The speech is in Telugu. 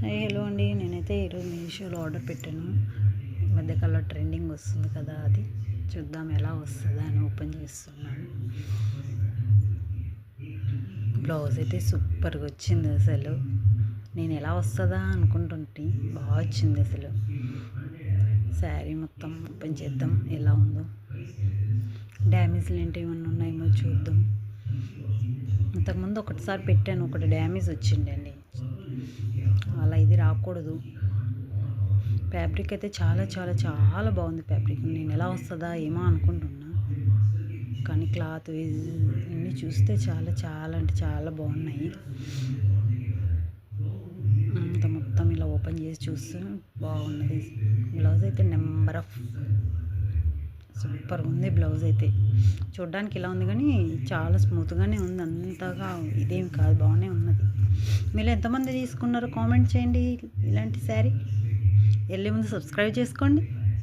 హలో అండి. నేనైతే ఈరోజు మీషోలో ఆర్డర్ పెట్టాను. ఈ మధ్యకాలంలో ట్రెండింగ్ వస్తుంది కదా, అది చూద్దాం ఎలా వస్తుందా అని ఓపెన్ చేస్తున్నాను. బ్లౌజ్ అయితే సూపర్గా వచ్చింది. అసలు నేను ఎలా వస్తుందా అనుకుంటుంటే బాగా వచ్చింది. అసలు శారీ మొత్తం ఓపెన్ చేద్దాం ఎలా ఉందో. డ్యామేజ్లు ఏంటి ఏమన్నా ఉన్నాయేమో చూద్దాం. ఇంతకుముందు ఒకటిసారి పెట్టాను, ఒకటి డ్యామేజ్ వచ్చిండండి. అలా ఇది రాకూడదు. ఫ్యాబ్రిక్ అయితే చాలా చాలా చాలా బాగుంది. ఫ్యాబ్రిక్ నేను ఎలా వస్తుందా ఏమో అనుకుంటున్నా, కానీ క్లాత్ ఇన్ని చూస్తే చాలా చాలా అంటే చాలా బాగున్నాయి. అంత మొత్తం ఇలా ఓపెన్ చేసి చూస్తే బాగున్నది. బ్లౌజ్ అయితే నెంబర్ ఆఫ్ సూపర్ ఉంది. బ్లౌజ్ అయితే చూడడానికి ఇలా ఉంది, కానీ చాలా స్మూత్గానే ఉంది. అంతగా ఇదేం కాదు, బాగానే ఉన్నది. మీరు ఎంతమంది తీసుకున్నారో కామెంట్ చేయండి. ఇలాంటి శారీ వెళ్ళే ముందు సబ్స్క్రైబ్ చేసుకోండి.